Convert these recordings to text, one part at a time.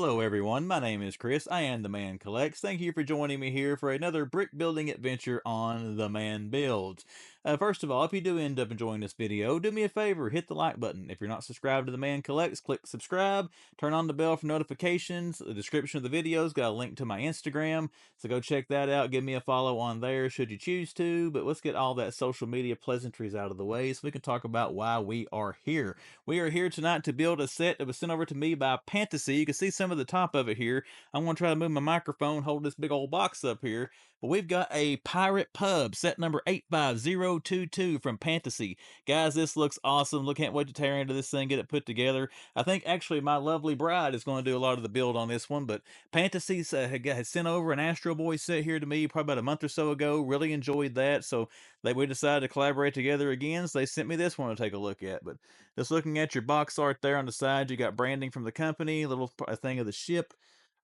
Hello everyone, my name is Chris, I am the Man Collects. Thank you for joining me here for another brick building adventure on The Man Builds. First of all, if you do end up enjoying this video, do me a favor, hit the like button. If you're not subscribed to The Man Collects, click subscribe, turn on the bell for notifications. The description of the video's got a link to my Instagram, so go check that out, give me a follow on there should you choose to. But let's get all that social media pleasantries out of the way so we can talk about why we are here. We are here tonight to build a set that was sent over to me by Pantasy. You can see some of the top of it here. I'm going to try to move my microphone, hold this big old box up here. But we've got a pirate pub, set number 85022 from Pantasy. Guys, this looks awesome. Look, can't wait to tear into this thing, get it put together. I think actually my lovely bride is going to do a lot of the build on this one, but Pantasy has sent over an Astro Boy set here to me probably about a month or so ago. Really enjoyed that, so we decided to collaborate together again, so they sent me this one to take a look at. But just looking at your box art there on the side, you got branding from the company, a little thing of the ship.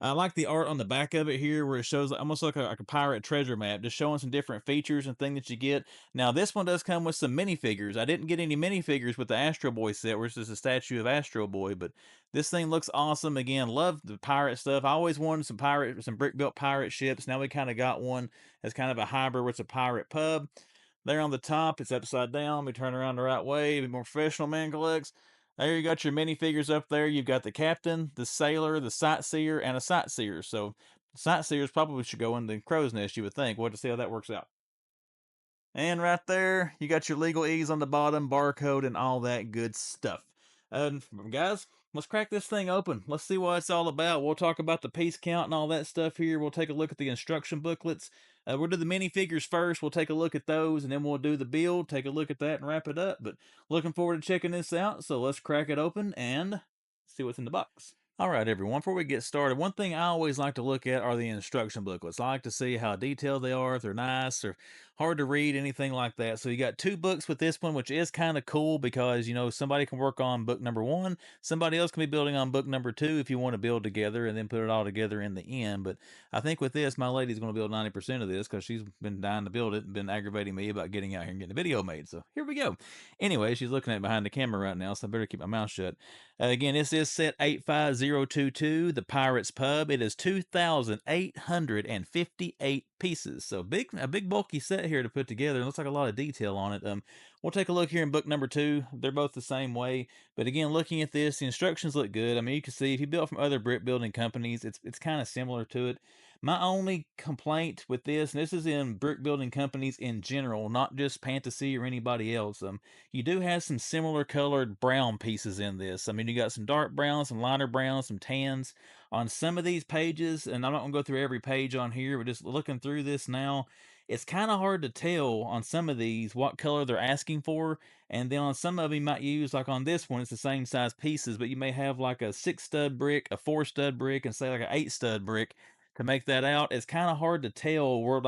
I like the art on the back of it here where it shows almost like a pirate treasure map, just showing some different features and things that you get. Now, this one does come with some minifigures. I didn't get any minifigures with the Astro Boy set, which is a statue of Astro Boy, but this thing looks awesome. Again, love the pirate stuff. I always wanted some brick-built pirate ships. Now we kind of got one as kind of a hybrid where it's a pirate pub. There on the top, it's upside down. Let me turn around the right way. Be more professional, Man Collects. There you got your minifigures up there. You've got the captain, the sailor, the sightseer, and a sightseer. So sightseers probably should go in the crow's nest, you would think. We'll have to see how that works out. And right there, you got your legal ease on the bottom, barcode, and all that good stuff. Guys, let's crack this thing open. Let's see what it's all about. We'll talk about the piece count and all that stuff here. We'll take a look at the instruction booklets. We'll do the minifigures first. We'll take a look at those, and then we'll do the build, take a look at that, and wrap it up. But looking forward to checking this out. So let's crack it open and see what's in the box. All right, everyone, before we get started, one thing I always like to look at are the instruction booklets. I like to see how detailed they are, if they're nice or hard to read, anything like that. So you got two books with this one, which is kind of cool because, somebody can work on book number one. Somebody else can be building on book number two if you want to build together and then put it all together in the end. But I think with this, my lady's going to build 90% of this because she's been dying to build it and been aggravating me about getting out here and getting a video made. So here we go. Anyway, she's looking at behind the camera right now, so I better keep my mouth shut. Again, this is set 85022, the Pirates Pub. It is 2,858 pieces. So a big bulky set here to put together. It looks like a lot of detail on it. We'll take a look here in book number two. They're both the same way. But again, looking at this, the instructions look good. I mean, you can see if you built from other brick building companies, it's kind of similar to it. My only complaint with this, and this is in brick building companies in general, not just Pantasy or anybody else, you do have some similar colored brown pieces in this. I mean, you got some dark browns, some lighter browns, some tans on some of these pages, and I'm not gonna go through every page on here, but just looking through this now, it's kind of hard to tell on some of these what color they're asking for. And then on some of them, you might use, like on this one, it's the same size pieces, but you may have like a 6 stud brick, a 4 stud brick, and say like an 8 stud brick to make that out. It's kind of hard to tell where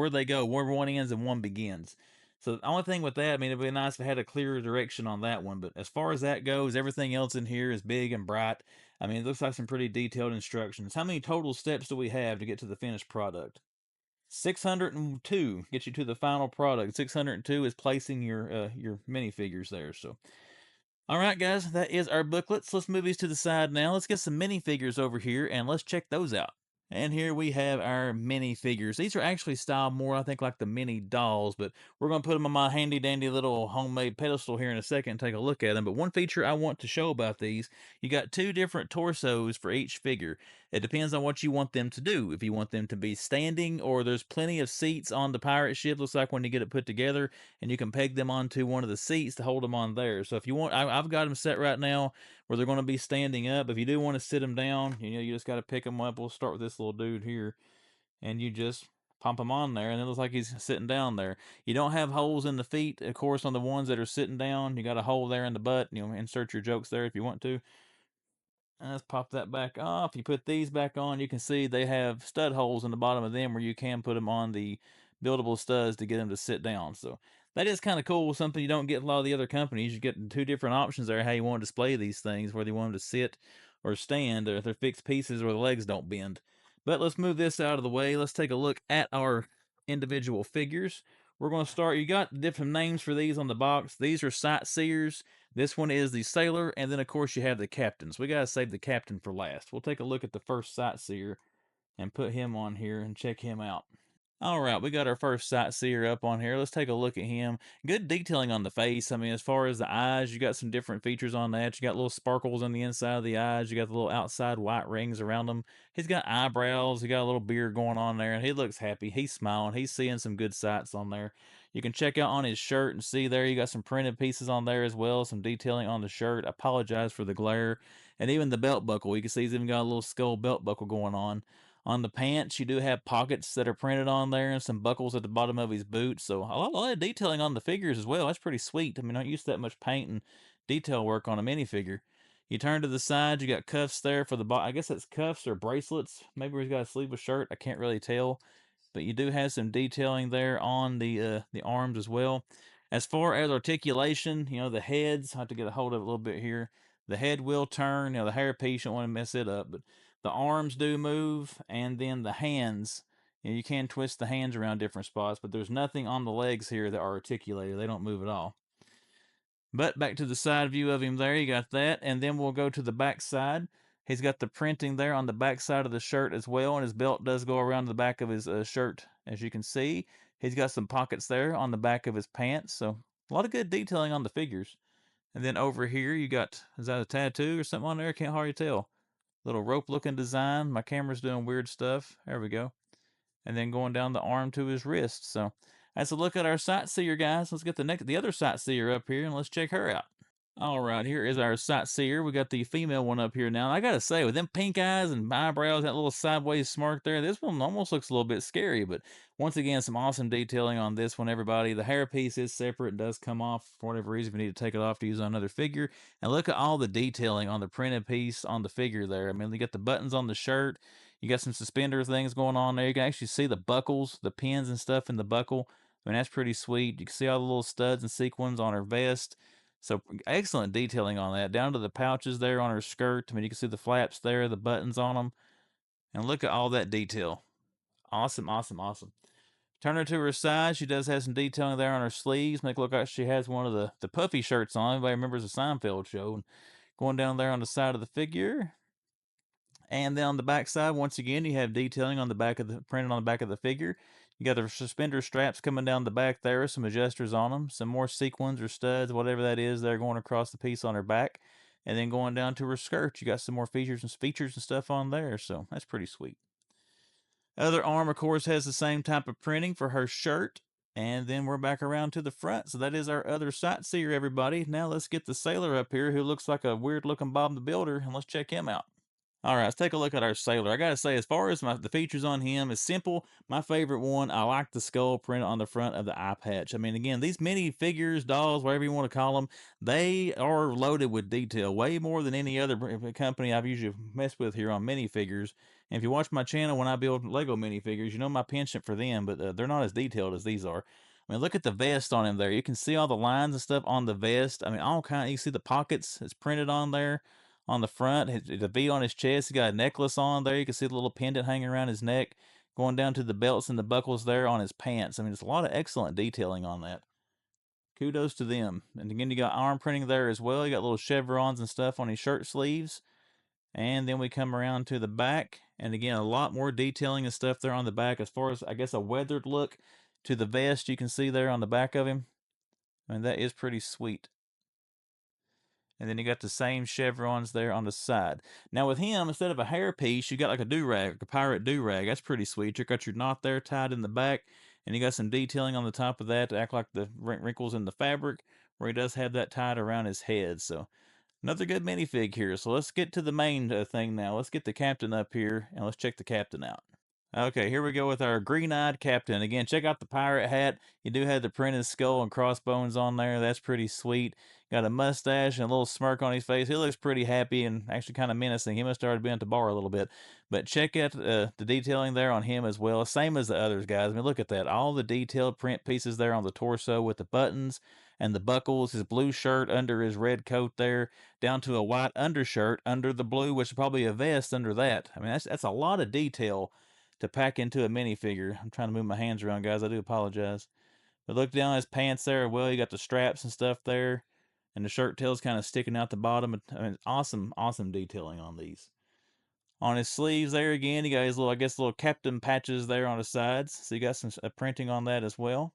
they go, where one ends and one begins. So the only thing with that, I mean, it'd be nice if it had a clearer direction on that one. But as far as that goes, everything else in here is big and bright. I mean, it looks like some pretty detailed instructions. How many total steps do we have to get to the finished product? 602 gets you to the final product. 602 is placing your minifigures there. So, all right, guys, that is our booklets. Let's move these to the side now. Let's get some minifigures over here and let's check those out. And here we have our minifigures. These are actually styled more, I think, like the mini dolls, but we're going to put them on my handy dandy little homemade pedestal here in a second and take a look at them. But one feature I want to show about these, you got two different torsos for each figure. It depends on what you want them to do. If you want them to be standing, or there's plenty of seats on the pirate ship, looks like when you get it put together, and you can peg them onto one of the seats to hold them on there. So if you want, I've got them set right now where they're going to be standing up. If you do want to sit them down, you just got to pick them up. We'll start with this little dude here, and you just pump him on there, and it looks like he's sitting down there. You don't have holes in the feet, of course, on the ones that are sitting down. You got a hole there in the butt. Insert your jokes there if you want to. And let's pop that back off. You put these back on, you can see they have stud holes in the bottom of them where you can put them on the buildable studs to get them to sit down. So that is kind of cool. Something you don't get a lot of the other companies. You get two different options there how you want to display these things, whether you want them to sit or stand, or if they're fixed pieces or the legs don't bend. But let's move this out of the way. Let's take a look at our individual figures. we're going to start. You got different names for these on the box. These are Sightseers. This one is the Sailor, and then of course you have the Captains. We got to save the Captain for last. We'll take a look at the first Sightseer and put him on here and check him out. All right, we got our first Sightseer up on here. Let's take a look at him. Good detailing on the face. I mean, as far as the eyes, you got some different features on that. You got little sparkles on the inside of the eyes. You got the little outside white rings around them. He's got eyebrows. He got a little beard going on there, and he looks happy. He's smiling. He's seeing some good sights on there. You can check out on his shirt and see there you got some printed pieces on there as well, some detailing on the shirt. I apologize for the glare. And even the belt buckle. You can see he's even got a little skull belt buckle going on. On the pants, you do have pockets that are printed on there and some buckles at the bottom of his boots. So a lot of detailing on the figures as well. That's pretty sweet. I mean, I don't use that much paint and detail work on a minifigure. You turn to the side, you got cuffs there for the I guess that's cuffs or bracelets. Maybe he's got a sleeveless shirt. I can't really tell. But you do have some detailing there on the arms as well. As far as articulation, you know, the heads, I have to get a hold of it a little bit here. The head will turn, you know, the hairpiece, you don't want to mess it up, but the arms do move, and then the hands, you know, you can twist the hands around different spots, but there's nothing on the legs here that are articulated. They don't move at all. But back to the side view of him there, you got that, and then we'll go to the back side. He's got the printing there on the back side of the shirt as well, and his belt does go around the back of his shirt, as you can see. He's got some pockets there on the back of his pants, so a lot of good detailing on the figures. And then over here, you got, is that a tattoo or something on there? I can't hardly tell. Little rope looking design. My camera's doing weird stuff. There we go. And then going down the arm to his wrist. So that's a look at our Sightseer, guys. Let's get the other Sightseer up here and let's check her out. All right, here is our Sightseer. We got the female one up here now. And I gotta say, with them pink eyes and eyebrows, that little sideways smirk there, this one almost looks a little bit scary. But once again, some awesome detailing on this one, everybody. The hairpiece is separate. It does come off for whatever reason. We need to take it off to use on another figure. And look at all the detailing on the printed piece on the figure there. I mean, you got the buttons on the shirt. You got some suspender things going on there. You can actually see the buckles, the pins and stuff in the buckle. I mean, that's pretty sweet. You can see all the little studs and sequins on her vest. So excellent detailing on that, down to the pouches there on her skirt. I mean, you can see the flaps there, the buttons on them, and look at all that detail. Awesome, awesome, awesome. Turn her to her side. She does have some detailing there on her sleeves. Make it look like she has one of the puffy shirts on. Everybody remembers the Seinfeld show. And going down there on the side of the figure. And then on the back side, once again, you have detailing on the back of the printed on the back of the figure. You got the suspender straps coming down the back there, some adjusters on them, some more sequins or studs, whatever that is, they're going across the piece on her back. And then going down to her skirt, you got some more features and stuff on there. So that's pretty sweet. Other arm, of course, has the same type of printing for her shirt. And then we're back around to the front. So that is our other Sightseer, everybody. Now let's get the Sailor up here who looks like a weird looking Bob the Builder, and let's check him out. All right, let's take a look at our Sailor. I gotta say, as far as the features on him, is simple. My favorite one, I like the skull print on the front of the eye patch. I mean, again, these mini figures, dolls, whatever you want to call them, they are loaded with detail, way more than any other company I've usually messed with here on minifigures. And if you watch my channel when I build Lego minifigures, you know my penchant for them, but they're not as detailed as these are. I mean, look at the vest on him there. You can see all the lines and stuff on the vest. I mean, all kind. You see the pockets. It's printed on there on the front. The V on his chest. He got a necklace on there. You can see the little pendant hanging around his neck, going down to the belts and the buckles there on his pants. I mean, there's a lot of excellent detailing on that. Kudos to them. And again, you got arm printing there as well. You got little chevrons and stuff on his shirt sleeves. And then we come around to the back. And again, a lot more detailing and stuff there on the back as far as, I guess, a weathered look to the vest you can see there on the back of him. I mean, that is pretty sweet. And then you got the same chevrons there on the side. Now with him, instead of a hairpiece, you got like a do-rag, like a pirate do-rag. That's pretty sweet. You got your knot there tied in the back, and you got some detailing on the top of that to act like the wrinkles in the fabric, where he does have that tied around his head. So another good minifig here. So let's get to the main thing now. Let's get the captain up here, and let's check the captain out. Okay, here we go with our green-eyed captain. Again, check out the pirate hat. You do have the printed skull and crossbones on there. That's pretty sweet. Got a mustache and a little smirk on his face. He looks pretty happy and actually kind of menacing. He must have already been at the bar a little bit. But check out the detailing there on him as well. Same as the others, guys. I mean, look at that. All the detailed print pieces there on the torso with the buttons and the buckles. His blue shirt under his red coat there, down to a white undershirt under the blue, which is probably a vest under that. I mean, that's a lot of detail to pack into a minifigure. I'm trying to move my hands around, guys. I do apologize. But look down his pants there. Well, you got the straps and stuff there, and the shirt tail's kind of sticking out the bottom. I mean, awesome, awesome detailing on these. On his sleeves there again, you got his little, I guess, little captain patches there on his sides. So you got some printing on that as well.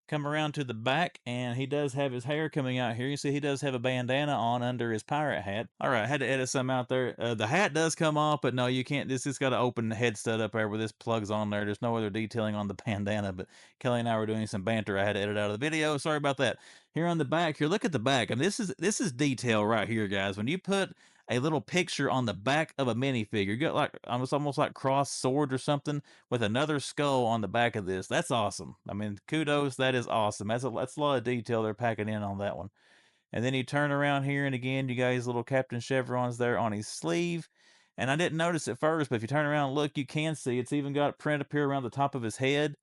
Come around to the back, and he does have his hair coming out here. You see he does have a bandana on under his pirate hat. All right, I had to edit some out there. The hat does come off, but no, you can't. This has got an open head stud up there where this plugs on there. There's no other detailing on the bandana, but Kelly and I were doing some banter. I had to edit out of the video. Sorry about that. Here on the back, here, look at the back. I mean, this is detail right here, guys. When you put a little picture on the back of a minifigure, you got like almost like cross sword or something with another skull on the back of this. That's awesome. I mean, kudos. That is awesome. That's a lot of detail they're packing in on that one. And then you turn around here, and again, you got his little Captain Chevrons there on his sleeve. And I didn't notice at first, but if you turn around and look, you can see it's even got print up here around the top of his head.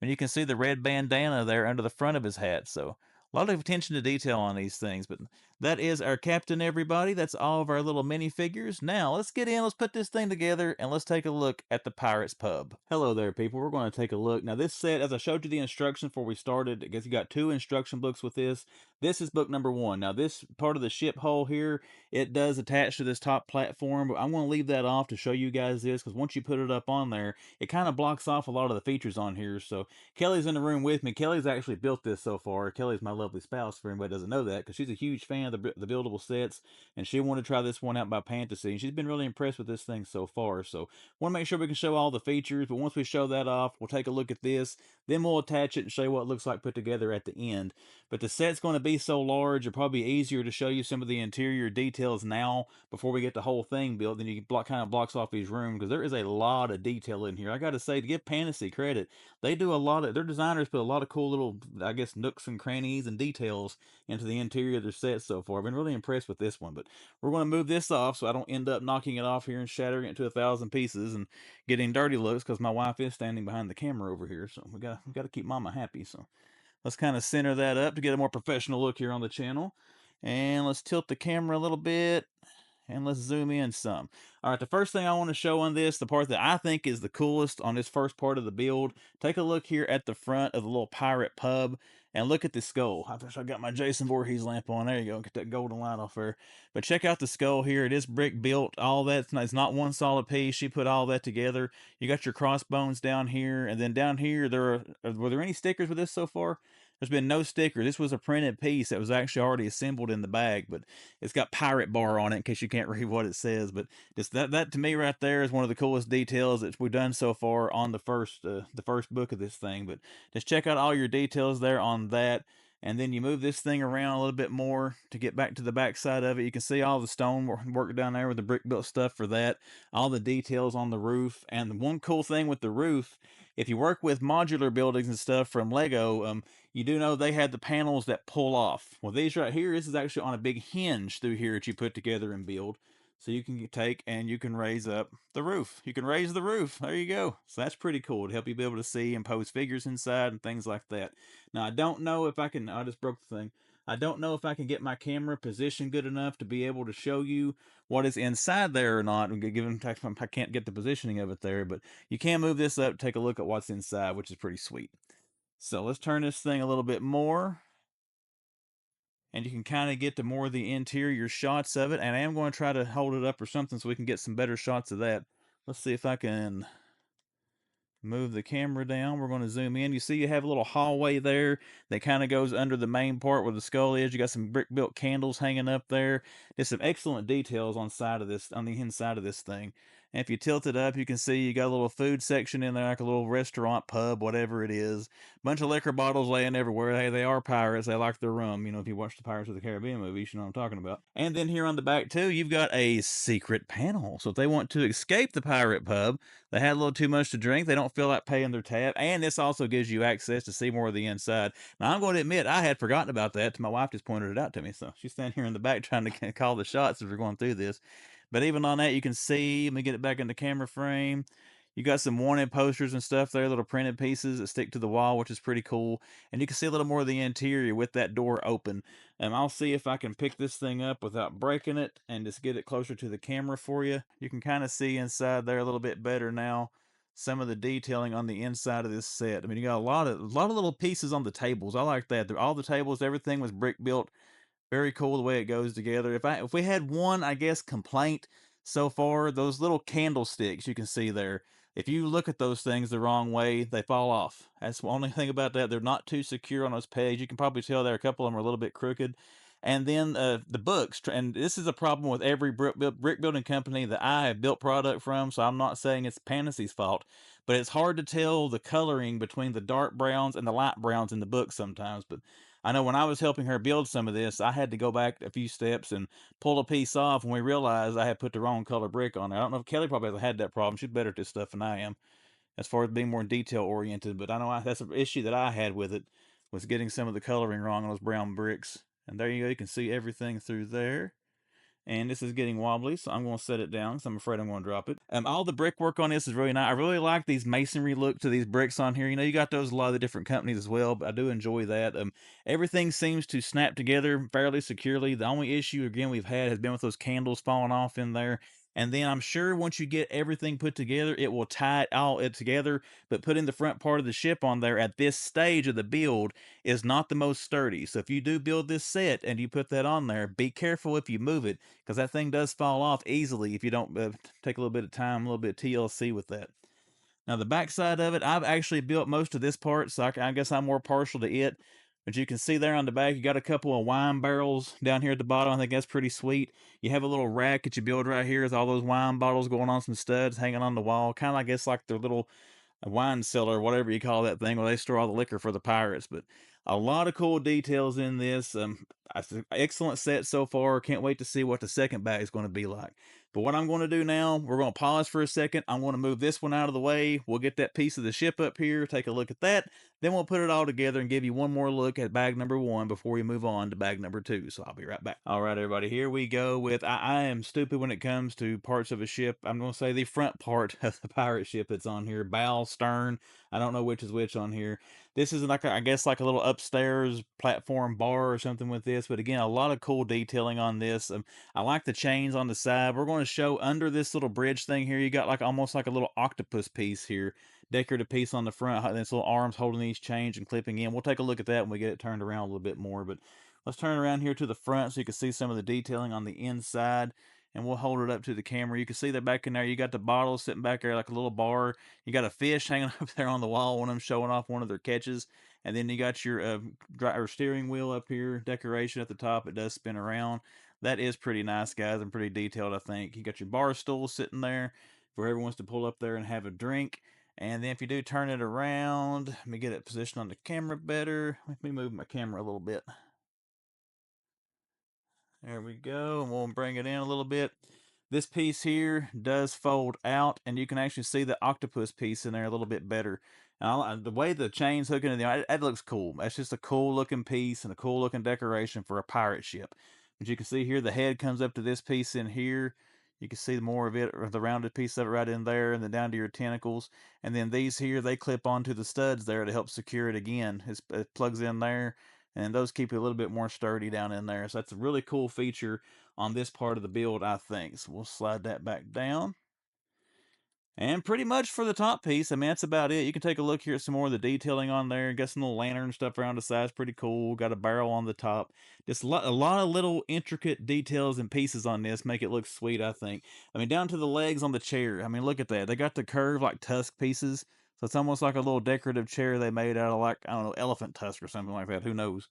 And you can see the red bandana there under the front of his hat. So a lot of attention to detail on these things. But that is our captain, everybody. That's all of our little minifigures. Now, let's get in, let's put this thing together, and let's take a look at the Pirates Pub. Hello there, people. We're going to take a look. Now, this set, as I showed you the instructions before we started, I guess you got 2 instruction books with this. This is book number 1. Now, this part of the ship hull here, it does attach to this top platform, but I'm going to leave that off to show you guys this, because once you put it up on there, it kind of blocks off a lot of the features on here. So Kelly's in the room with me. Kelly's actually built this so far. Kelly's my lovely spouse, for anybody that doesn't know that, because she's a huge fan of the buildable sets, and she wanted to try this one out by Pantasy, and she's been really impressed with this thing so far. So want to make sure we can show all the features, but once we show that off, we'll take a look at this, then we'll attach it and show you what it looks like put together at the end. But the set's going to be so large, it'll probably be easier to show you some of the interior details now before we get the whole thing built. Then you kind of blocks off these rooms, because there is a lot of detail in here. I got to say, to give Pantasy credit, they do a lot of, their designers put a lot of cool little, I guess, nooks and crannies and details into the interior of their sets so far. I've been really impressed with this one, but we're going to move this off so I don't end up knocking it off here and shattering it to 1,000 pieces and getting dirty looks, because my wife is standing behind the camera over here, so we got to keep mama happy. So let's kind of center that up to get a more professional look here on the channel. And let's tilt the camera a little bit, and let's zoom in some. All right, the first thing I want to show on this, the part that I think is the coolest on this first part of the build, take a look here at the front of the little pirate pub, and look at the skull. I wish I got my Jason Voorhees lamp on. There you go, get that golden light off there. But check out the skull here. It is brick built. All that's it's not one solid piece. She put all that together. You got your crossbones down here, and then down here, were there any stickers with this so far? There's been no sticker. This was a printed piece that was actually already assembled in the bag, but it's got pirate bar on it in case you can't read what it says. But just that to me right there is one of the coolest details that we've done so far on the first book of this thing. But just check out all your details there on that. And then you move this thing around a little bit more to get back to the back side of it. You can see all the stone work down there with the brick built stuff for that. All the details on the roof. And the one cool thing with the roof, if you work with modular buildings and stuff from Lego, you do know they had the panels that pull off. Well, these right here, this is actually on a big hinge through here that you put together and build. So you can take and you can raise up the roof. You can raise the roof. There you go. So that's pretty cool to help you be able to see and pose figures inside and things like that. Now, I don't know if I can, I just broke the thing. I don't know if I can get my camera positioned good enough to be able to show you what is inside there or not. Given I can't get the positioning of it there, but you can move this up, take a look at what's inside, which is pretty sweet. So let's turn this thing a little bit more, and you can kind of get to more of the interior shots of it. And I am going to try to hold it up or something so we can get some better shots of that. Let's see if I can move the camera down. We're going to zoom in. You see you have a little hallway there that kind of goes under the main part where the skull is. You got some brick built candles hanging up there. Just some excellent details on the inside of this thing. And if you tilt it up, you can see you got a little food section in there, like a little restaurant, pub, whatever it is. Bunch of liquor bottles laying everywhere. Hey, they are pirates. They like their rum. You know, if you watch the Pirates of the Caribbean movies, you know what I'm talking about. And then here on the back too, you've got a secret panel. So if they want to escape the pirate pub, they had a little too much to drink, they don't feel like paying their tab, and this also gives you access to see more of the inside. Now, I'm going to admit, I had forgotten about that. My wife just pointed it out to me, so she's standing here in the back trying to call the shots as we're going through this. But even on that, you can see, let me get it back in the camera frame. You got some wanted posters and stuff there, little printed pieces that stick to the wall, which is pretty cool. And you can see a little more of the interior with that door open. And I'll see if I can pick this thing up without breaking it and just get it closer to the camera for you. You can kind of see inside there a little bit better now. some of the detailing on the inside of this set. I mean, you got a lot of little pieces on the tables. I like that. All the tables, everything was brick built. Very cool the way it goes together. If we had one, I guess, complaint so far, those little candlesticks you can see there. If you look at those things the wrong way, they fall off. That's the only thing about that. They're not too secure on those pegs. You can probably tell there a couple of them are a little bit crooked. And then the books, and this is a problem with every brick building company that I have built product from. So I'm not saying it's Pantasy's fault, but it's hard to tell the coloring between the dark browns and the light browns in the book sometimes. But I know when I was helping her build some of this, I had to go back a few steps and pull a piece off when we realized I had put the wrong color brick on there. I don't know if Kelly probably hasn't had that problem. She's better at this stuff than I am as far as being more detail oriented, but I know that's an issue that I had with it, was getting some of the coloring wrong on those brown bricks. And there you go, you can see everything through there. And this is getting wobbly, so I'm going to set it down because I'm afraid I'm going to drop it. All the brickwork on this is really nice. I really like these masonry look to these bricks on here. You know, you got those a lot of the different companies as well, but I do enjoy that. Everything seems to snap together fairly securely. The only issue, again, we've had has been with those candles falling off in there. And then I'm sure once you get everything put together, it will tie it all together. But putting the front part of the ship on there at this stage of the build is not the most sturdy. So if you do build this set and you put that on there, be careful if you move it, because that thing does fall off easily if you don't take a little bit of time, a little bit of TLC with that. Now the back side of it, I've actually built most of this part, so I guess I'm more partial to it. But you can see there on the back, you got a couple of wine barrels down here at the bottom. I think that's pretty sweet. You have a little rack that you build right here with all those wine bottles going on some studs hanging on the wall. Kind of, I guess, like their little wine cellar, whatever you call that thing, where they store all the liquor for the pirates. But a lot of cool details in this. Excellent set so far. Can't wait to see what the second bag is going to be like. But what I'm going to do now, we're going to pause for a second. I'm going to move this one out of the way. We'll get that piece of the ship up here, take a look at that. Then we'll put it all together and give you one more look at bag number 1 before we move on to bag number 2. So I'll be right back. All right, everybody, here we go with, I am stupid when it comes to parts of a ship. I'm going to say the front part of the pirate ship that's on here, bow, stern. I don't know which is which on here. This is like, I guess, like a little upstairs platform bar or something with this. But again, a lot of cool detailing on this. I like the chains on the side. We're going to show under this little bridge thing here, you got like almost like a little octopus piece here, decorative piece on the front, and this little arms holding these chains and clipping in. We'll take a look at that when we get it turned around a little bit more. But let's turn around here to the front so you can see some of the detailing on the inside. And we'll hold it up to the camera. You can see that back in there, you got the bottle sitting back there like a little bar. You got a fish hanging up there on the wall, one of them showing off one of their catches. And then you got your steering wheel up here, decoration at the top. It does spin around. That is pretty nice, guys, and pretty detailed, I think. You got your bar stool sitting there for everyone wants to pull up there and have a drink. And then if you do turn it around, let me get it positioned on the camera better. Let me move my camera a little bit. There we go, and we'll bring it in a little bit. This piece here does fold out, and you can actually see the octopus piece in there a little bit better. The way the chain's hooking in there, that looks cool. That's just a cool looking piece and a cool looking decoration for a pirate ship. But you can see here, the head comes up to this piece in here. You can see more of it, or the rounded piece of it right in there, and then down to your tentacles. And then these here, they clip onto the studs there to help secure it again. It plugs in there, and those keep it a little bit more sturdy down in there. So that's a really cool feature on this part of the build, I think. So we'll slide that back down. And pretty much for the top piece, I mean, that's about it. You can take a look here at some more of the detailing on there. Got some little lantern stuff around the sides, pretty cool. Got a barrel on the top. Just a lot of little intricate details and pieces on this make it look sweet, I think. I mean, down to the legs on the chair. I mean, look at that. They got the curved, like, tusk pieces. So it's almost like a little decorative chair they made out of, like, I don't know, elephant tusk or something like that. Who knows?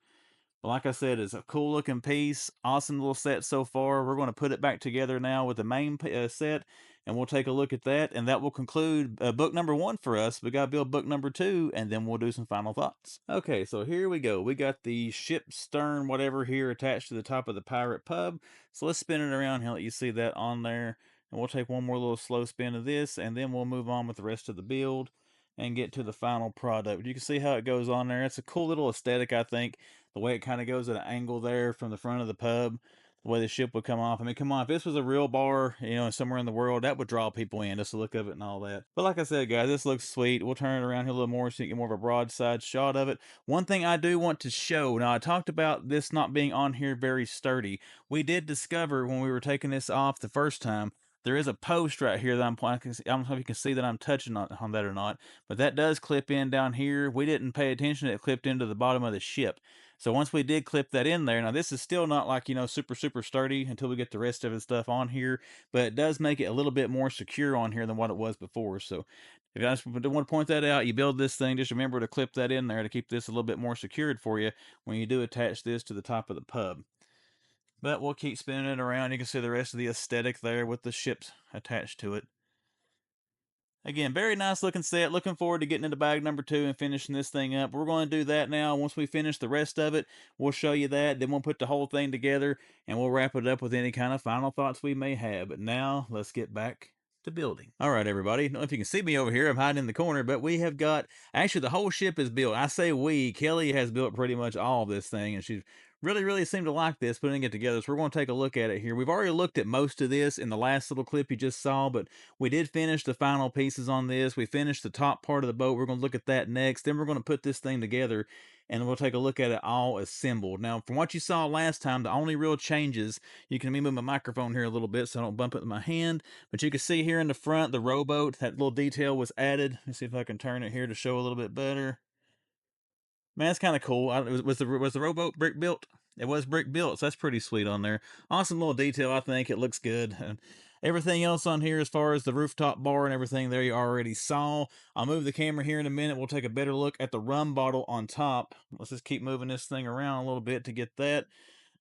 But like I said, it's a cool looking piece. Awesome little set so far. We're going to put it back together now with the main set, and we'll take a look at that. And that will conclude book number 1 for us. We got to build book number 2, and then we'll do some final thoughts. Okay, so here we go. We got the ship stern, whatever, here attached to the top of the pirate pub. So let's spin it around and let you see that on there. And we'll take one more little slow spin of this, and then we'll move on with the rest of the build and get to the final product. You can see how it goes on there. It's a cool little aesthetic, I think. The way it kind of goes at an angle there from the front of the pub, the way the ship would come off. I mean, come on, if this was a real bar, you know, somewhere in the world, that would draw people in, just to look of it and all that. But like I said, guys, this looks sweet. We'll turn it around here a little more so you get more of a broadside shot of it. One thing I do want to show, now I talked about this not being on here very sturdy. We did discover when we were taking this off the first time, there is a post right here that I don't know if you can see that I'm touching on that or not, but that does clip in down here. We didn't pay attention. It clipped into the bottom of the ship. So once we did clip that in there, now this is still not like, super, super sturdy until we get the rest of the stuff on here, but it does make it a little bit more secure on here than what it was before. So if you guys want to point that out, you build this thing, just remember to clip that in there to keep this a little bit more secured for you when you do attach this to the top of the pub. But we'll keep spinning it around. You can see the rest of the aesthetic there with the ships attached to it. Again, very nice looking set. Looking forward to getting into bag number 2 and finishing this thing up. We're going to do that now. Once we finish the rest of it, we'll show you that. Then we'll put the whole thing together and we'll wrap it up with any kind of final thoughts we may have. But now let's get back to building. All right, everybody. I don't know if you can see me over here. I'm hiding in the corner, but we have got, actually the whole ship is built. I say we, Kelly has built pretty much all of this thing, and she's really seemed to like this, putting it together. So we're going to take a look at it here. We've already looked at most of this in the last little clip you just saw, but we did finish the final pieces on this. We finished the top part of the boat. We're going to look at that next. Then we're going to put this thing together and we'll take a look at it all assembled. Now, from what you saw last time, the only real changes, you can let me move my microphone here a little bit so I don't bump it with my hand, but you can see here in the front, the rowboat, that little detail was added. Let's see if I can turn it here to show a little bit better. Man, that's kind of cool. Was the rowboat brick built? It was brick built, so that's pretty sweet on there. Awesome little detail, I think. It looks good. And everything else on here, as far as the rooftop bar and everything there, you already saw. I'll move the camera here in a minute. We'll take a better look at the rum bottle on top. Let's just keep moving this thing around a little bit to get that.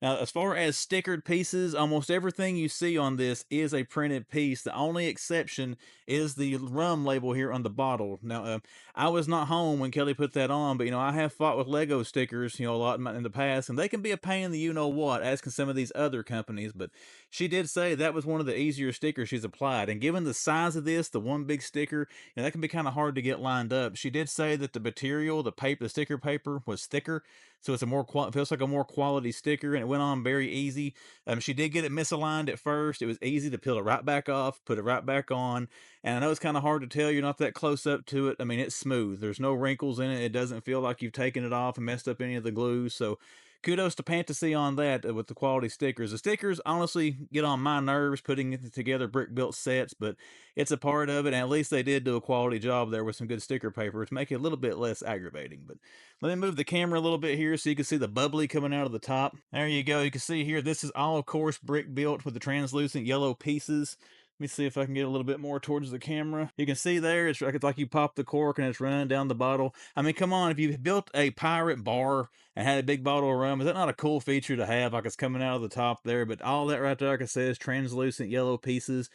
Now, as far as stickered pieces, almost everything you see on this is a printed piece. The only exception is the rum label here on the bottle. Now, I was not home when Kelly put that on, but, I have fought with Lego stickers, a lot in the past, and they can be a pain in the you-know-what, as can some of these other companies, but she did say that was one of the easier stickers she's applied, and given the size of this, the one big sticker, that can be kind of hard to get lined up. She did say that the material, the paper, the sticker paper was thicker, so it's feels like a more quality sticker, and it went on very easy. She did get it misaligned at first. It was easy to peel it right back off, put it right back on, and I know it's kind of hard to tell. You're not that close up to it. I mean, it's smooth. There's no wrinkles in it. It doesn't feel like you've taken it off and messed up any of the glue. So kudos to Pantasy on that with the quality stickers. The stickers honestly get on my nerves putting together brick built sets, but it's a part of it, and at least they did do a quality job there with some good sticker paper to make it a little bit less aggravating. But let me move the camera a little bit here so you can see the bubbly coming out of the top. There you go. You can see here, this is all, of course, brick built with the translucent yellow pieces. Let me see if I can get a little bit more towards the camera. You can see there, it's like you pop the cork and it's running down the bottle. I mean, come on, if you've built a pirate bar and had a big bottle of rum, is that not a cool feature to have? Like it's coming out of the top there, but all that right there, like I said, is translucent yellow pieces.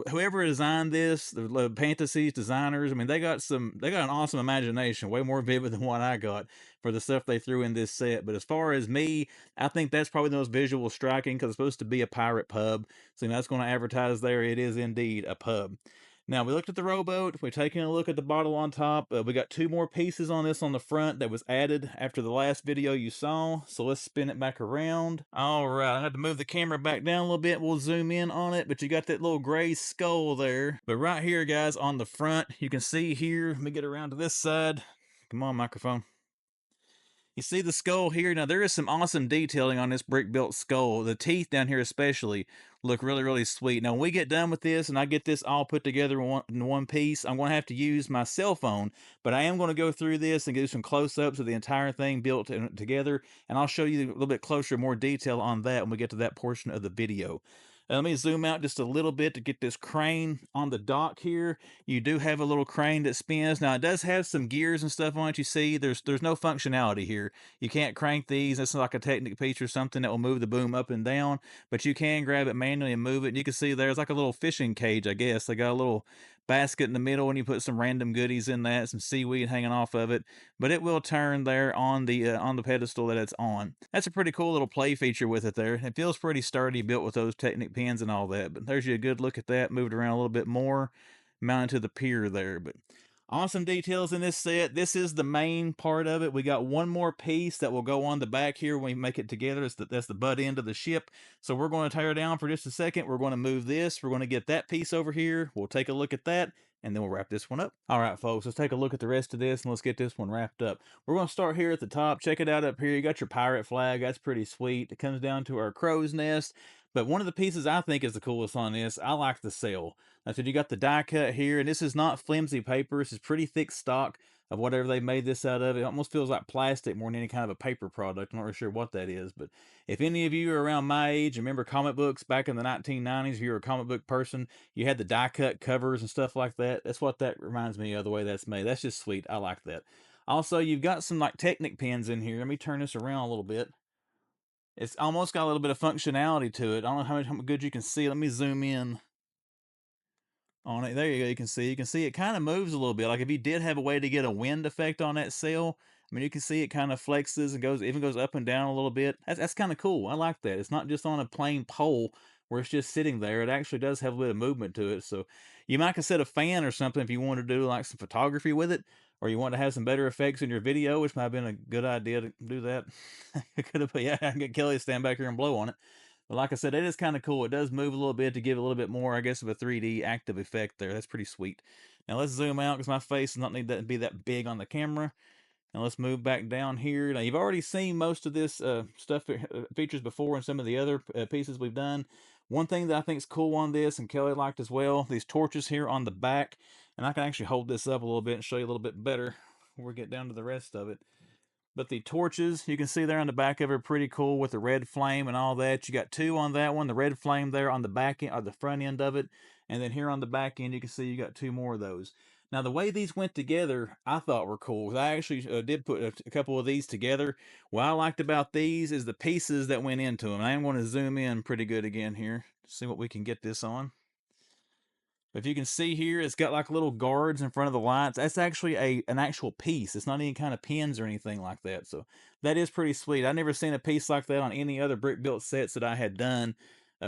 Whoever designed this, the Pantasy's designers, I mean, they got an awesome imagination, way more vivid than what I got for the stuff they threw in this set. But as far as me, I think that's probably the most visual striking because it's supposed to be a pirate pub. So that's going to advertise there. It is indeed a pub. Now, we looked at the rowboat. We're taking a look at the bottle on top. We got 2 more pieces on this on the front that was added after the last video you saw. So let's spin it back around. All right, I have to move the camera back down a little bit. We'll zoom in on it, but you got that little gray skull there. But right here, guys, on the front, you can see here, let me get around to this side. Come on, microphone. You see the skull here? Now, there is some awesome detailing on this brick-built skull. The teeth down here especially look really sweet. Now, when we get done with this and I get this all put together in one piece, I'm going to have to use my cell phone, but I am going to go through this and do some close-ups of the entire thing built together, and I'll show you a little bit closer, more detail on that when we get to that portion of the video. Let me zoom out just a little bit to get this crane on the dock here. You do have a little crane that spins. Now, it does have some gears and stuff on it. You see, there's no functionality here. You can't crank these. It's like a Technic piece or something that will move the boom up and down, but you can grab it manually and move it. And you can see there's like a little fishing cage, I guess. They got a little basket in the middle and you put some random goodies in that, some seaweed hanging off of it, but it will turn there on the pedestal that it's on. That's a pretty cool little play feature with it there. It feels pretty sturdy, built with those Technic pins and all that, but there's you a good look at that, moved around a little bit more, mounted to the pier there. But awesome details in this set. This is the main part of it. We got one more piece that will go on the back here when we make it together. That's the butt end of the ship. So we're going to tear down for just a second. We're going to move this. We're going to get that piece over here. We'll take a look at that, and then we'll wrap this one up. All right, folks, let's take a look at the rest of this, and let's get this one wrapped up. We're going to start here at the top. Check it out up here. You got your pirate flag. That's pretty sweet. It comes down to our crow's nest. But one of the pieces I think is the coolest on this, I like the sail. I said you got the die cut here, and this is not flimsy paper. This is pretty thick stock of whatever they made this out of. It almost feels like plastic more than any kind of a paper product. I'm not really sure what that is, but if any of you are around my age and remember comic books back in the 1990s, if you were a comic book person, you had the die cut covers and stuff like that. That's what that reminds me of, the way that's made. That's just sweet. I like that. Also, you've got some like Technic pins in here. Let me turn this around a little bit. It's almost got a little bit of functionality to it. I don't know how good you can see. Let me zoom in on it. There you go. You can see. You can see it kind of moves a little bit. Like if you did have a way to get a wind effect on that sail, I mean, you can see it kind of flexes and goes, even goes up and down a little bit. That's kind of cool. I like that. It's not just on a plain pole where it's just sitting there. It actually does have a bit of movement to it. So you might consider a fan or something if you want to do like some photography with it, or you want to have some better effects in your video, which might have been a good idea to do that. It could have been, yeah, I can get Kelly to stand back here and blow on it. But like I said, it is kind of cool. It does move a little bit to give a little bit more, I guess, of a 3D active effect there. That's pretty sweet. Now let's zoom out because my face does not need that to be that big on the camera. And let's move back down here. Now you've already seen most of this stuff features before in some of the other pieces we've done. One thing that I think is cool on this, and Kelly liked as well, these torches here on the back. And I can actually hold this up a little bit and show you a little bit better before we get down to the rest of it. But the torches, you can see there on the back of it, are pretty cool with the red flame and all that. You got two on that one, the red flame there on the back end, or the front end of it. And then here on the back end, you can see you got two more of those. Now, the way these went together, I thought were cool. I actually did put a couple of these together. What I liked about these is the pieces that went into them. I am going to zoom in pretty good again here to see what we can get this on. If you can see here, it's got like little guards in front of the lights. That's actually an actual piece. It's not any kind of pins or anything like that. So that is pretty sweet. I've never seen a piece like that on any other brick built sets that I had done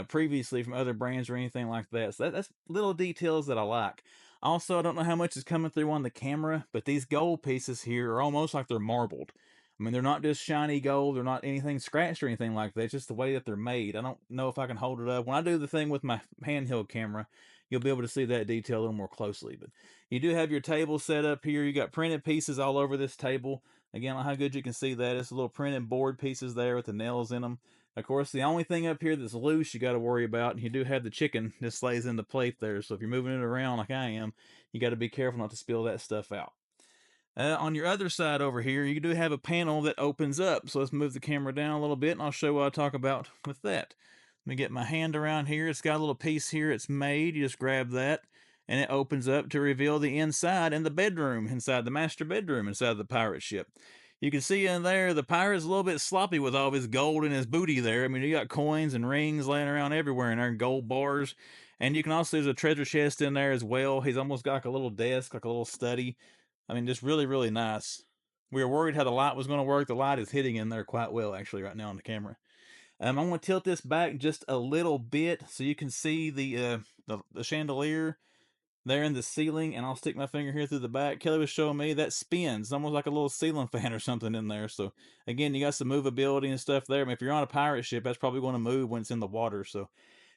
previously from other brands or anything like that. So that's little details that I like. Also, I don't know how much is coming through on the camera, but these gold pieces here are almost like they're marbled. I mean, they're not just shiny gold. They're not anything scratched or anything like that. It's just the way that they're made. I don't know if I can hold it up. When I do the thing with my handheld camera, you'll be able to see that detail a little more closely. But you do have your table set up here. You got printed pieces all over this table. Again, how good you can see that. It's a little printed board pieces there with the nails in them. Of course, the only thing up here that's loose you got to worry about, and you do have the chicken that slays in the plate there. So if you're moving it around like I am, you got to be careful not to spill that stuff out. On your other side over here, you do have a panel that opens up. So let's move the camera down a little bit and I'll show what I talk about with that. Let me get my hand around here. It's got a little piece here it's made. You just grab that and it opens up to reveal the inside and the bedroom, inside the master bedroom, inside the pirate ship. You can see in there the pirate's a little bit sloppy with all of his gold in his booty there. I mean, you got coins and rings laying around everywhere in there, and gold bars. And you can also, there's a treasure chest in there as well. He's almost got like a little desk, like a little study. I mean, just really, really nice. We were worried how the light was going to work. The light is hitting in there quite well, actually, right now on the camera. I'm going to tilt this back just a little bit so you can see the chandelier there in the ceiling, and I'll stick my finger here through the back. Kelly was showing me that spins, almost like a little ceiling fan or something in there. So again, you got some movability and stuff there. I mean, if you're on a pirate ship, that's probably going to move when it's in the water. So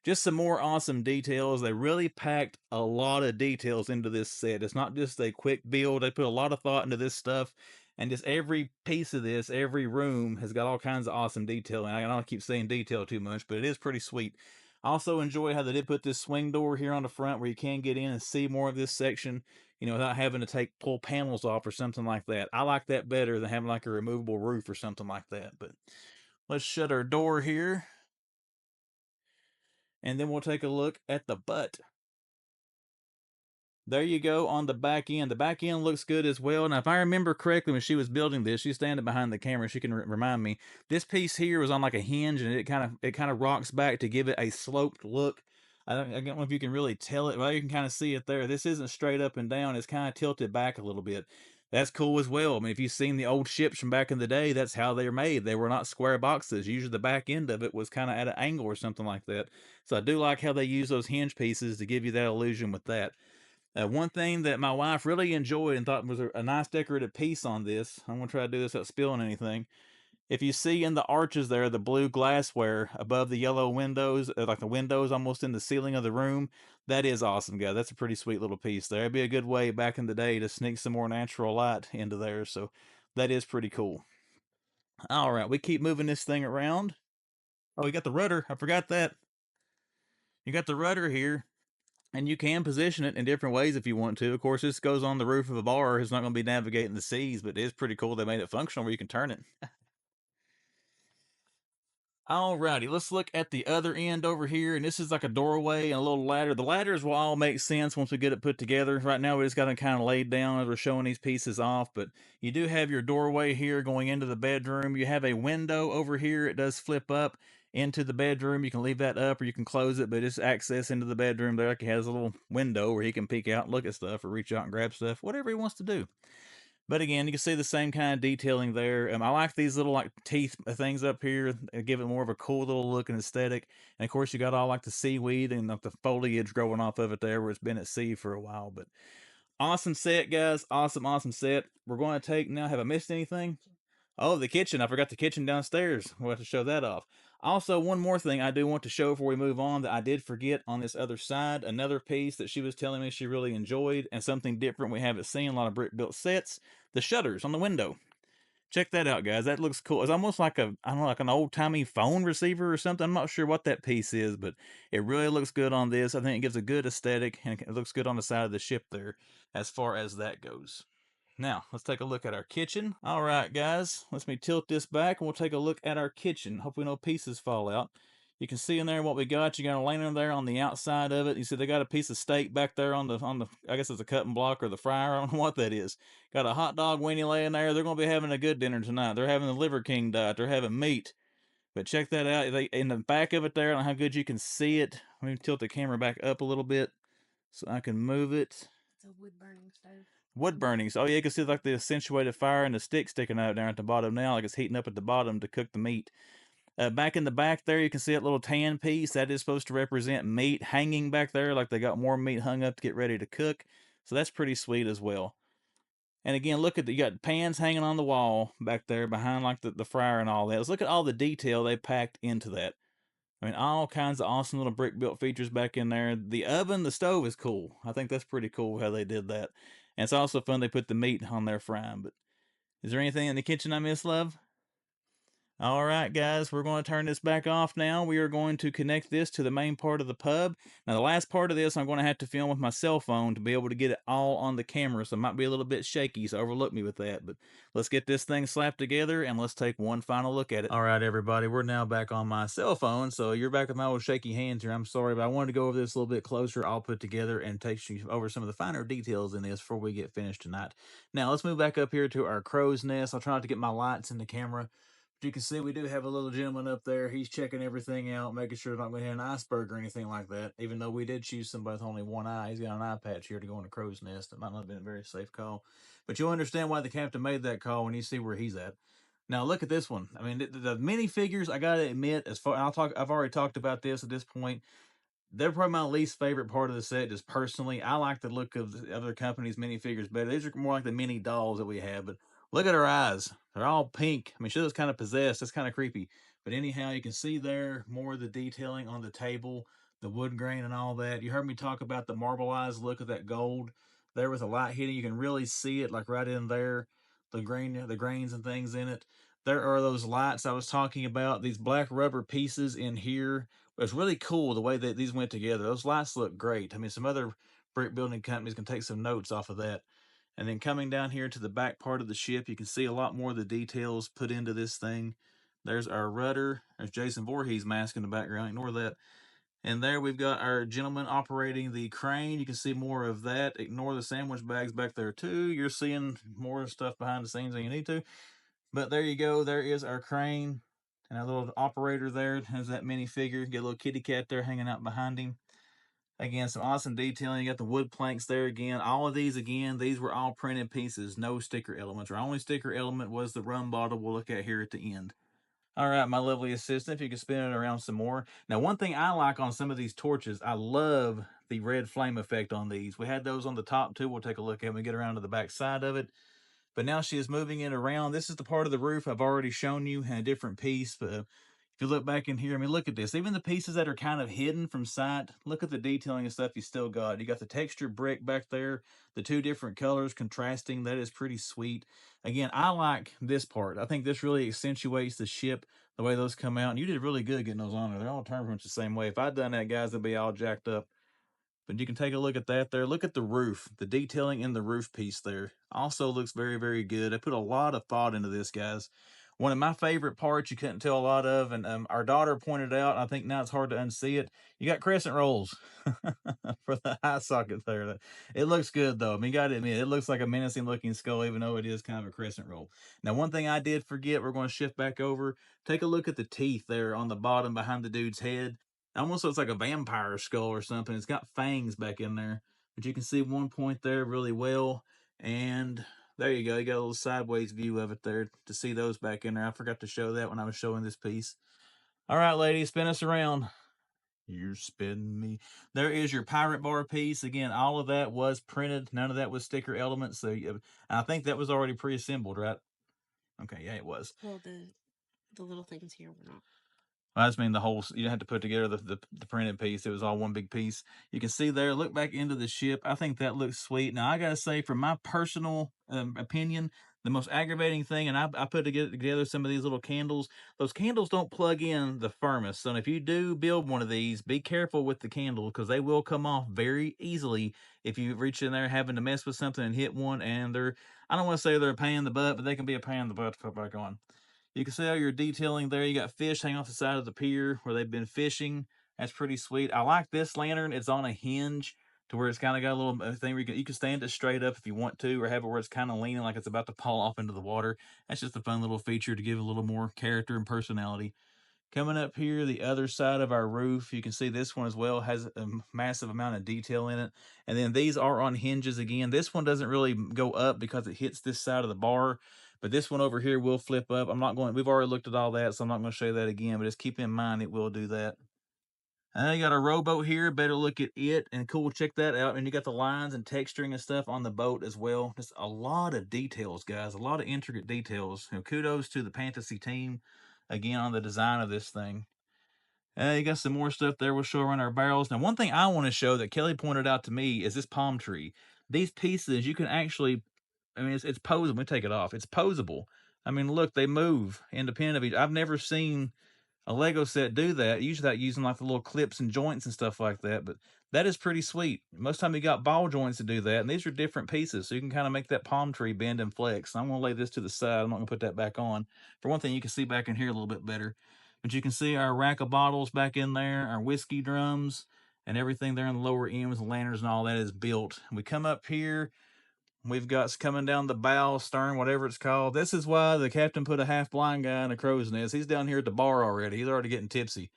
just some more awesome details. They really packed a lot of details into this set. It's not just a quick build. They put a lot of thought into this stuff. And just every piece of this, every room has got all kinds of awesome detail. And I don't keep saying detail too much, but it is pretty sweet. I also enjoy how they did put this swing door here on the front where you can get in and see more of this section, you know, without having to pull panels off or something like that. I like that better than having like a removable roof or something like that. But let's shut our door here. And then we'll take a look at the butt. There you go on the back end. The back end looks good as well. Now, if I remember correctly, when she was building this, she's standing behind the camera. She can remind me. This piece here was on like a hinge, and it kind of rocks back to give it a sloped look. I don't know if you can really tell it. Well, you can kind of see it there. This isn't straight up and down. It's kind of tilted back a little bit. That's cool as well. I mean, if you've seen the old ships from back in the day, that's how they're made. They were not square boxes. Usually the back end of it was kind of at an angle or something like that. So I do like how they use those hinge pieces to give you that illusion with that. One thing that my wife really enjoyed and thought was a nice decorative piece on this, I'm going to try to do this without spilling anything. If you see in the arches there, the blue glassware above the yellow windows, like the windows almost in the ceiling of the room, that is awesome, guys. That's a pretty sweet little piece there. It'd be a good way back in the day to sneak some more natural light into there, so that is pretty cool. All right, we keep moving this thing around. Oh, we got the rudder. I forgot that. You got the rudder here, and you can position it in different ways if you want to. Of course, this goes on the roof of a bar. It's not going to be navigating the seas, but it is pretty cool they made it functional where you can turn it. Alrighty, let's look at the other end over here, and this is like a doorway and a little ladder. The ladders will all make sense once we get it put together. Right now, we just got it kind of laid down as we're showing these pieces off, but you do have your doorway here going into the bedroom. You have a window over here. It does flip up into the bedroom. You can leave that up or you can close it, but it's access into the bedroom there. Like, he has a little window where he can peek out and look at stuff or reach out and grab stuff, whatever he wants to do. But again, you can see the same kind of detailing there. I like these little like teeth things up here. They give it more of a cool little look and aesthetic. And of course, you got all like the seaweed and like the foliage growing off of it there, where it's been at sea for a while. But awesome set, guys. Awesome, awesome set. We're going to take now. Have I missed anything? Oh, the kitchen. I forgot the kitchen downstairs. We'll have to show that off. Also, one more thing I do want to show before we move on that I did forget on this other side. Another piece that she was telling me she really enjoyed and something different we haven't seen a lot of brick built sets. The shutters on the window. Check that out, guys. That looks cool. It's almost like a, I don't know, like an old timey phone receiver or something. I'm not sure what that piece is, but it really looks good on this. I think it gives a good aesthetic and it looks good on the side of the ship there as far as that goes. Now, let's take a look at our kitchen. All right, guys, let me tilt this back and we'll take a look at our kitchen. Hopefully no pieces fall out. You can see in there what we got. You got a lantern there on the outside of it. You see they got a piece of steak back there on the I guess it's a cutting block or the fryer. I don't know what that is. Got a hot dog weenie laying there. They're going to be having a good dinner tonight. They're having the Liver King diet. They're having meat. But check that out. In the back of it there, I don't know how good you can see it. Let me tilt the camera back up a little bit so I can move it. It's a wood burning stove. Wood burnings. Oh yeah, you can see like the accentuated fire and the stick sticking out there at the bottom now, like it's heating up at the bottom to cook the meat. Back in the back there, you can see that little tan piece. That is supposed to represent meat hanging back there, like they got more meat hung up to get ready to cook. So that's pretty sweet as well. And again, look at you got pans hanging on the wall back there behind like the fryer and all that. Let's look at all the detail they packed into that. I mean, all kinds of awesome little brick built features back in there. The oven, the stove is cool. I think that's pretty cool how they did that. And it's also fun they put the meat on there frying. But is there anything in the kitchen I missed, love? All right, guys, we're going to turn this back off now. We are going to connect this to the main part of the pub. Now, the last part of this, I'm going to have to film with my cell phone to be able to get it all on the camera, so it might be a little bit shaky, so overlook me with that. But let's get this thing slapped together, and let's take one final look at it. All right, everybody, we're now back on my cell phone, so you're back with my old shaky hands here. I'm sorry, but I wanted to go over this a little bit closer, all put together, and take you over some of the finer details in this before we get finished tonight. Now, let's move back up here to our crow's nest. I'll try not to get my lights in the camera. You can see we do have a little gentleman up there. He's checking everything out, making sure we're not going to hit an iceberg or anything like that. Even though we did choose somebody with only one eye, he's got an eye patch here to go in a crow's nest. It might not have been a very safe call, but you'll understand why the captain made that call when you see where he's at. Now look at this one. I mean, the minifigures. I gotta admit, as far I've already talked about this at this point. They're probably my least favorite part of the set, just personally. I like the look of the other companies' minifigures better. These are more like the mini dolls that we have, but look at her eyes. They're all pink. I mean, she looks kind of possessed. That's kind of creepy. But anyhow, you can see there more of the detailing on the table, the wood grain and all that. You heard me talk about the marbleized look of that gold there with the light hitting. You can really see it like right in there, the grains and things in it. There are those lights I was talking about, these black rubber pieces in here. It's really cool the way that these went together. Those lights look great. I mean, some other brick building companies can take some notes off of that. And then coming down here to the back part of the ship, you can see a lot more of the details put into this thing. There's our rudder. There's Jason Voorhees mask in the background. Ignore that. And there we've got our gentleman operating the crane. You can see more of that. Ignore the sandwich bags back there too. You're seeing more stuff behind the scenes than you need to. But there you go. There is our crane. And our little operator there has that minifigure. Get a little kitty cat there hanging out behind him. Again, some awesome detailing. You got the wood planks there again. All of these, again, these were all printed pieces. No sticker elements. Our only sticker element was the rum bottle we'll look at here at the end. All right, my lovely assistant, if you could spin it around some more. Now, one thing I like on some of these torches, I love the red flame effect on these. We had those on the top too. We'll take a look at when we get around to the back side of it. But now she is moving it around. This is the part of the roof I've already shown you in a different piece. But if you look back in here, I mean, look at this. Even the pieces that are kind of hidden from sight, look at the detailing and stuff you still got. You got the textured brick back there, the two different colors contrasting. That is pretty sweet. Again, I like this part. I think this really accentuates the ship the way those come out. And you did really good getting those on there. They're all turned pretty much the same way. If I'd done that, guys, they'd be all jacked up. But you can take a look at that there. Look at the roof. The detailing in the roof piece there also looks very, very good. I put a lot of thought into this, guys. One of my favorite parts you couldn't tell a lot of, and our daughter pointed out, I think now it's hard to unsee it. You got crescent rolls for the eye socket there. It looks good, though. I mean, you got to admit, it looks like a menacing looking skull, even though it is kind of a crescent roll. Now, one thing I did forget, we're going to shift back over. Take a look at the teeth there on the bottom behind the dude's head. Almost looks like a vampire skull or something. It's got fangs back in there, but you can see one point there really well. And there you go. You got a little sideways view of it there to see those back in there. I forgot to show that when I was showing this piece. All right, ladies, spin us around. You spin me. There is your pirate bar piece. Again, all of that was printed. None of that was sticker elements. So I think that was already pre-assembled, right? Okay, yeah, it was. Well, the little things here were not. I just mean the whole, you didn't have to put together the printed piece. It was all one big piece. You can see there, look back into the ship. I think that looks sweet. Now, I got to say, from my personal opinion, the most aggravating thing, and I put together some of these little candles. Those candles don't plug in the furnace. So if you do build one of these, be careful with the candle because they will come off very easily if you reach in there having to mess with something and hit one. And I don't want to say they're a pain in the butt, but they can be a pain in the butt to put back on. You can see how you're detailing there. You got fish hanging off the side of the pier where they've been fishing. That's pretty sweet. I like this lantern. It's on a hinge to where it's kind of got a little thing where you can stand it straight up if you want to, or have it where it's kind of leaning like it's about to fall off into the water. That's just a fun little feature to give a little more character and personality. Coming up here, the other side of our roof, you can see this one as well has a massive amount of detail in it. And then these are on hinges again. This one doesn't really go up because it hits this side of the bar. But this one over here will flip up. We've already looked at all that, so I'm not going to show you that again. But just keep in mind it will do that. You got a rowboat here. Better look at it. And cool, check that out. And you got the lines and texturing and stuff on the boat as well. Just a lot of details, guys. A lot of intricate details. Kudos to the Pantasy team again on the design of this thing. You got some more stuff there we'll show around our barrels. Now, one thing I want to show that Kelly pointed out to me is this palm tree. These pieces, you can actually, I mean, it's posable. Let me take it off. It's posable. I mean, look, they move independent of each. I've never seen a Lego set do that. Usually using like the little clips and joints and stuff like that, but that is pretty sweet. Most time you got ball joints to do that, and these are different pieces, so you can kind of make that palm tree bend and flex. I'm going to lay this to the side. I'm not going to put that back on. For one thing, you can see back in here a little bit better, but you can see our rack of bottles back in there, our whiskey drums, and everything there in the lower end with the lanterns and all that is built. We come up here. We've got coming down the bow, stern, whatever it's called. This is why the captain put a half blind guy in a crow's nest. He's down here at the bar already. He's already getting tipsy.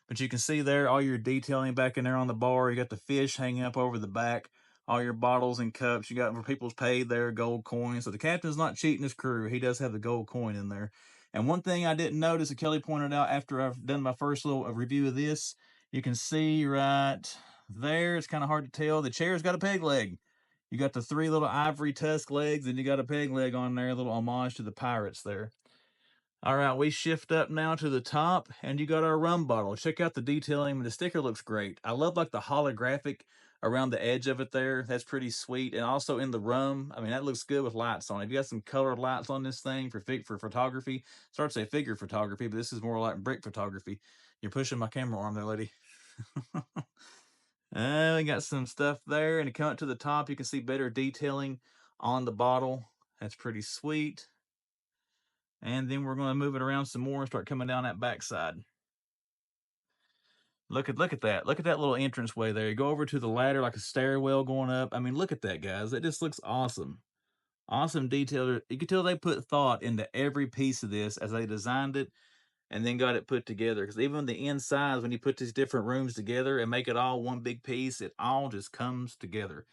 But you can see there all your detailing back in there on the bar. You got the fish hanging up over the back, all your bottles and cups. You got where people's paid there, gold coins. So the captain's not cheating his crew. He does have the gold coin in there. And one thing I didn't notice that Kelly pointed out after I've done my first little review of this, you can see right there, it's kind of hard to tell. The chair's got a peg leg. You got the three little ivory tusk legs, and you got a peg leg on there, a little homage to the pirates there. All right, we shift up now to the top, and you got our rum bottle. Check out the detailing. The sticker looks great. I love like the holographic around the edge of it there. That's pretty sweet. And also in the rum, I mean, that looks good with lights on it. If you got some colored lights on this thing for photography, start to say figure photography, but this is more like brick photography. You're pushing my camera arm there, lady. We got some stuff there, and to come up to the top, you can see better detailing on the bottle. That's pretty sweet. And then we're going to move it around some more and start coming down that backside. Look at that. Look at that little entranceway there. You go over to the ladder like a stairwell going up. I mean, look at that, guys. It just looks awesome. Awesome detail. You can tell they put thought into every piece of this as they designed it and then got it put together. Because even the insides, when you put these different rooms together and make it all one big piece, it all just comes together.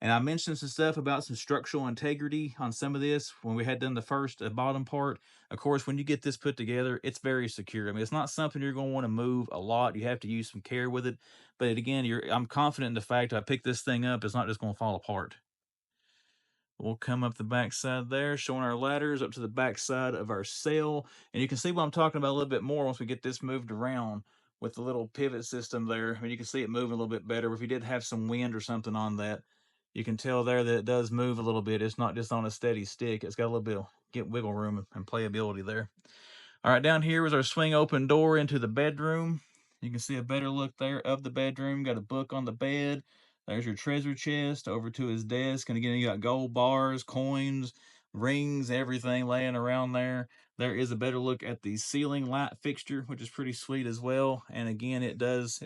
And I mentioned some stuff about some structural integrity on some of this when we had done the first bottom part. Of course, when you get this put together, it's very secure. I mean, it's not something you're going to want to move a lot. You have to use some care with it. But again, I'm confident in the fact I picked this thing up, it's not just going to fall apart. We'll come up the backside there, showing our ladders up to the backside of our sail. And you can see what I'm talking about a little bit more once we get this moved around with the little pivot system there. I mean, you can see it moving a little bit better. If you did have some wind or something on that, you can tell there that it does move a little bit. It's not just on a steady stick. It's got a little bit of wiggle room and playability there. All right, down here is our swing open door into the bedroom. You can see a better look there of the bedroom. Got a book on the bed. There's your treasure chest over to his desk. And again, you got gold bars, coins, rings, everything laying around there. There is a better look at the ceiling light fixture, which is pretty sweet as well. And again, it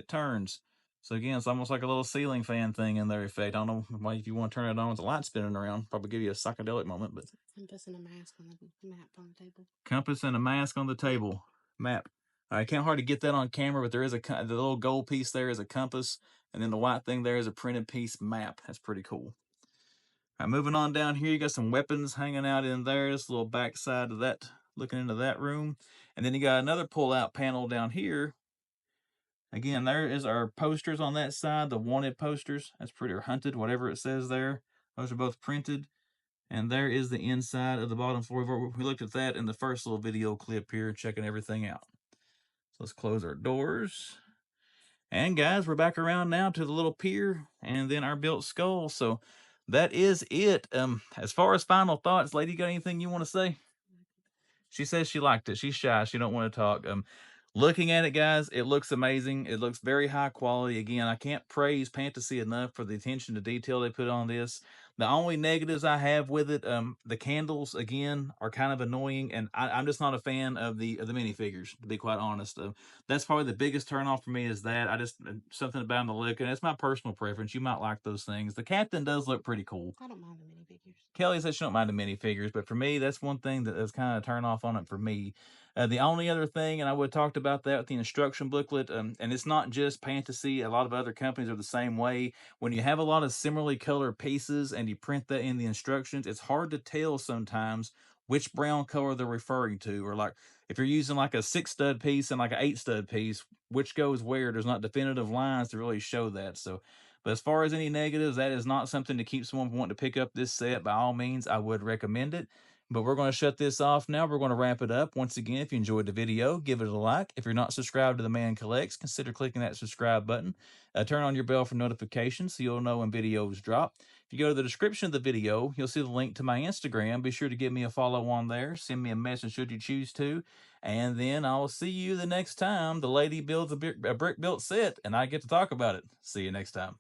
turns. So again, it's almost like a little ceiling fan thing in there effect. I don't know why if you want to turn it on with the light spinning around, probably give you a psychedelic moment, but Compass and a mask on the map on the table. compass and a mask on the table. Map. I can't hardly get that on camera, but there is the little gold piece there is a compass, and then the white thing there is a printed piece map. That's pretty cool. All right, moving on down here, you got some weapons hanging out in there. This little back side of that, looking into that room. And then you got another pull-out panel down here. Again, there is our posters on that side, the wanted posters. That's pretty, or hunted, whatever it says there. Those are both printed. And there is the inside of the bottom floor. We looked at that in the first little video clip here, checking everything out. So let's close our doors. And guys, we're back around now to the little pier and then our built skull. So that is it. As far as final thoughts, lady, got anything you want to say? She says she liked it. She's shy. She don't want to talk. Looking at it, guys, it looks amazing. It looks very high quality. Again, I can't praise Pantasy enough for the attention to detail they put on this. The only negatives I have with it, the candles again are kind of annoying, and I'm just not a fan of the minifigures, to be quite honest. That's probably the biggest turnoff for me is that I just something about the look, and it's my personal preference. You might like those things. The captain does look pretty cool. I don't mind the minifigures. Kelly says she don't mind the minifigures, but for me, that's one thing that is kind of turn off on it for me. The only other thing, and I would have talked about that with the instruction booklet, and it's not just Pantasy. A lot of other companies are the same way. When you have a lot of similarly colored pieces and you print that in the instructions, it's hard to tell sometimes which brown color they're referring to, or like if you're using like a 6 stud piece and like an 8 stud piece, which goes where. There's not definitive lines to really show that. So but as far as any negatives, that is not something to keep someone from wanting to pick up this set. By all means, I would recommend it. But we're going to shut this off now. We're going to wrap it up. Once again, if you enjoyed the video, give it a like. If you're not subscribed to The Man Collects, consider clicking that subscribe button. Turn on your bell for notifications so you'll know when videos drop. If you go to the description of the video, you'll see the link to my Instagram. Be sure to give me a follow on there. Send me a message should you choose to. And then I'll see you the next time the lady builds a brick built set and I get to talk about it. See you next time.